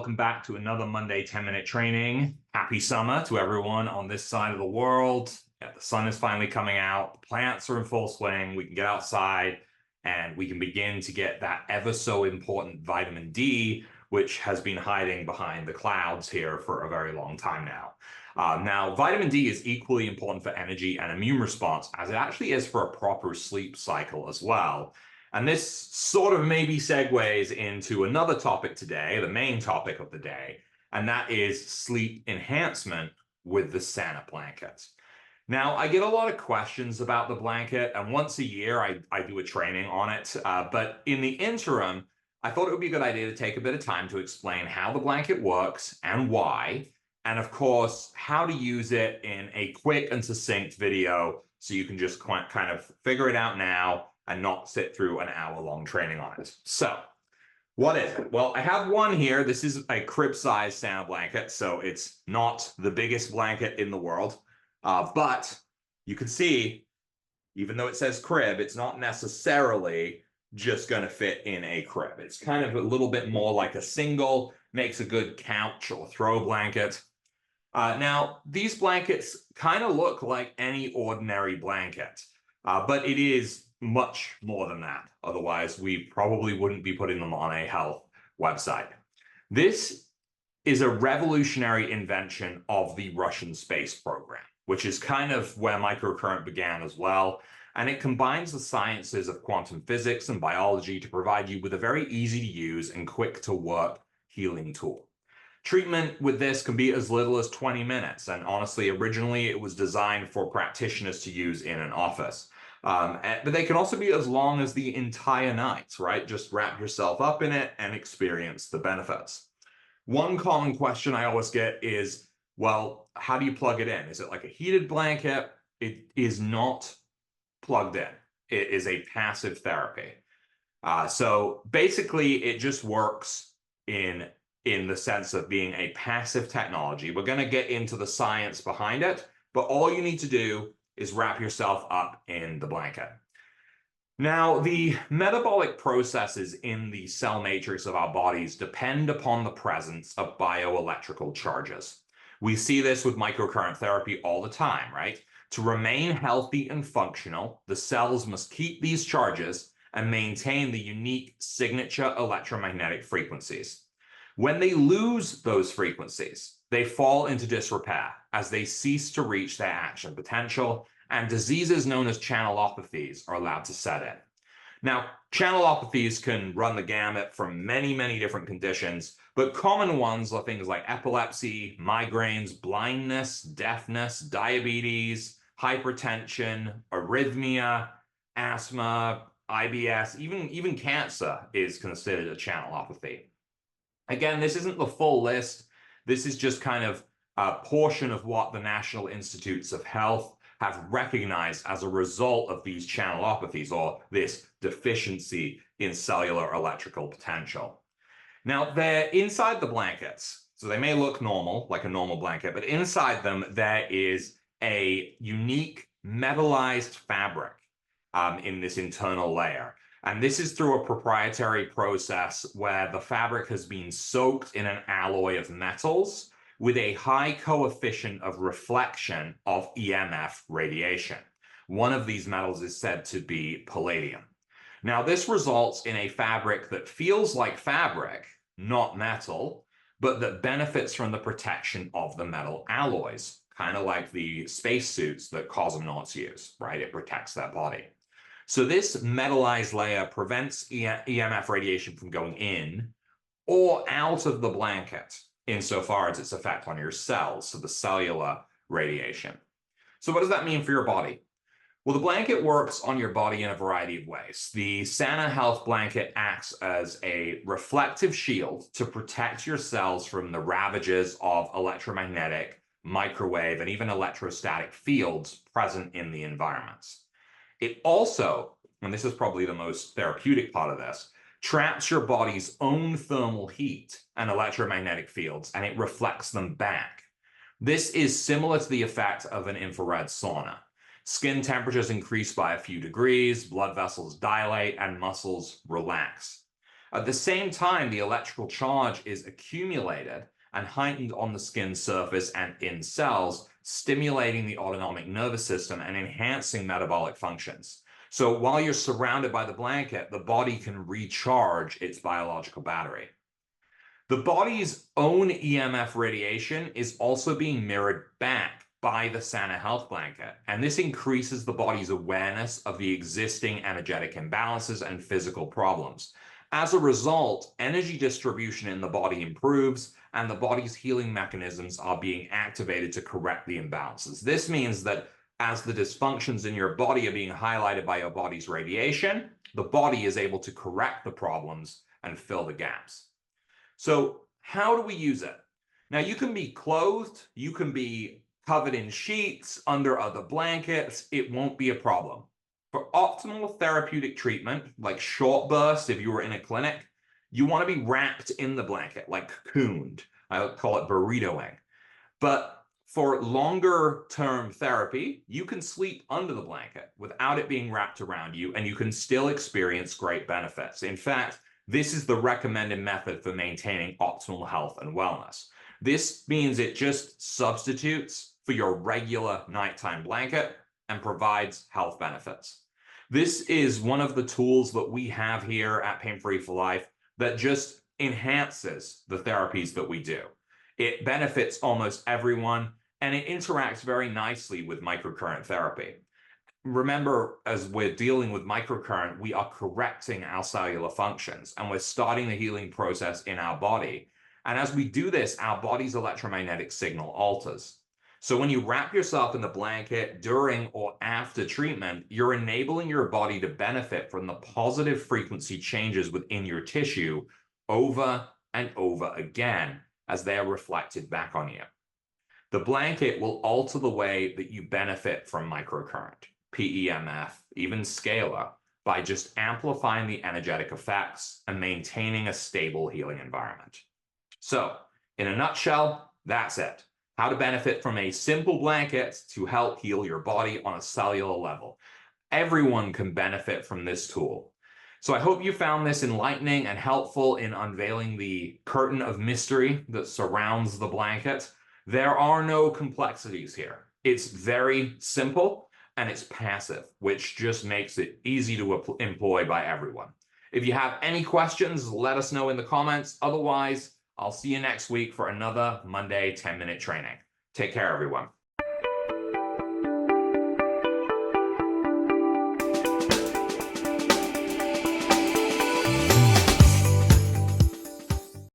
welcome back to another Monday 10-minute training. Happy summer to everyone on this side of the world. Yeah, the sun is finally coming out, the plants are in full swing, we can get outside, and we can begin to get that ever so important vitamin D, which has been hiding behind the clouds here for a very long time now. Now, vitamin D is equally important for energy and immune response, as it actually is for a proper sleep cycle as well. And this sort of maybe segues into another topic today, the main topic of the day, and that is sleep enhancement with the Sana blanket. Now, I get a lot of questions about the blanket, and once a year I do a training on it. But in the interim, I thought it would be a good idea to take a bit of time to explain how the blanket works and why, and of course, how to use it in a quick and succinct video so you can just kind of figure it out now and not sit through an hour-long training on it. So, what is it? Well, I have one here. This is a crib-sized Sana blanket, so it's not the biggest blanket in the world. But you can see, even though it says crib, it's not necessarily just going to fit in a crib. It's kind of a little bit more like a single, makes a good couch or throw blanket. Now, these blankets kind of look like any ordinary blanket, but it is much more than that. Otherwise, we probably wouldn't be putting them on a health website. This is a revolutionary invention of the Russian space program, which is kind of where microcurrent began as well. And it combines the sciences of quantum physics and biology to provide you with a very easy to use and quick to work healing tool. Treatment with this can be as little as 20 minutes. And honestly, originally it was designed for practitioners to use in an office. But they can also be as long as the entire night, right? Just wrap yourself up in it and experience the benefits. One common question I always get is, well, how do you plug it in? Is it like a heated blanket? It is not plugged in. It is a passive therapy. So basically, it just works in the sense of being a passive technology. We're going to get into the science behind it, but all you need to do is wrap yourself up in the blanket. Now, the metabolic processes in the cell matrix of our bodies depend upon the presence of bioelectrical charges. We see this with microcurrent therapy all the time, right? To remain healthy and functional, the cells must keep these charges and maintain the unique signature electromagnetic frequencies. When they lose those frequencies, they fall into disrepair as they cease to reach their action potential, and diseases known as channelopathies are allowed to set in. Now, channelopathies can run the gamut from many, many different conditions, but common ones are things like epilepsy, migraines, blindness, deafness, diabetes, hypertension, arrhythmia, asthma, IBS, even cancer is considered a channelopathy. Again, this isn't the full list. This is just kind of a portion of what the National Institutes of Health have recognized as a result of these channelopathies, or this deficiency in cellular electrical potential. Now, they're inside the blankets, so they may look normal, like a normal blanket, but inside them there is a unique metallized fabric in this internal layer. And this is through a proprietary process where the fabric has been soaked in an alloy of metals with a high coefficient of reflection of EMF radiation. One of these metals is said to be palladium. Now, this results in a fabric that feels like fabric, not metal, but that benefits from the protection of the metal alloys, kind of like the spacesuits that cosmonauts use, right? It protects their body. So this metallized layer prevents EMF radiation from going in or out of the blanket, insofar as its effect on your cells, so the cellular radiation. So what does that mean for your body? Well, the blanket works on your body in a variety of ways. The Sana Health blanket acts as a reflective shield to protect your cells from the ravages of electromagnetic, microwave, and even electrostatic fields present in the environments. It also, and this is probably the most therapeutic part of this, traps your body's own thermal heat and electromagnetic fields, and it reflects them back. This is similar to the effect of an infrared sauna. Skin temperatures increase by a few degrees, blood vessels dilate, and muscles relax. At the same time, the electrical charge is accumulated and heightened on the skin surface and in cells, stimulating the autonomic nervous system and enhancing metabolic functions. So while you're surrounded by the blanket, the body can recharge its biological battery. The body's own EMF radiation is also being mirrored back by the Sana Health Blanket, and this increases the body's awareness of the existing energetic imbalances and physical problems. As a result, energy distribution in the body improves, and the body's healing mechanisms are being activated to correct the imbalances. This means that as the dysfunctions in your body are being highlighted by your body's radiation, the body is able to correct the problems and fill the gaps. So how do we use it? Now, you can be clothed, you can be covered in sheets, under other blankets, it won't be a problem. For optimal therapeutic treatment, like short bursts, if you were in a clinic, you want to be wrapped in the blanket, like cocooned. I would call it burritoing. But for longer term therapy, you can sleep under the blanket without it being wrapped around you, and you can still experience great benefits. In fact, this is the recommended method for maintaining optimal health and wellness. This means it just substitutes for your regular nighttime blanket and provides health benefits. This is one of the tools that we have here at Pain Free for Life that just enhances the therapies that we do. It benefits almost everyone, and it interacts very nicely with microcurrent therapy. Remember, as we're dealing with microcurrent, we are correcting our cellular functions, and we're starting the healing process in our body. And as we do this, our body's electromagnetic signal alters. So when you wrap yourself in the blanket during or after treatment, you're enabling your body to benefit from the positive frequency changes within your tissue over and over again as they are reflected back on you. The blanket will alter the way that you benefit from microcurrent, PEMF, even scalar, by just amplifying the energetic effects and maintaining a stable healing environment. So, in a nutshell, that's it. How to benefit from a simple blanket to help heal your body on a cellular level. Everyone can benefit from this tool. So I hope you found this enlightening and helpful in unveiling the curtain of mystery that surrounds the blanket. There are no complexities here. It's very simple and it's passive, which just makes it easy to employ by everyone. If you have any questions, let us know in the comments. Otherwise, I'll see you next week for another Monday 10-minute training. Take care, everyone.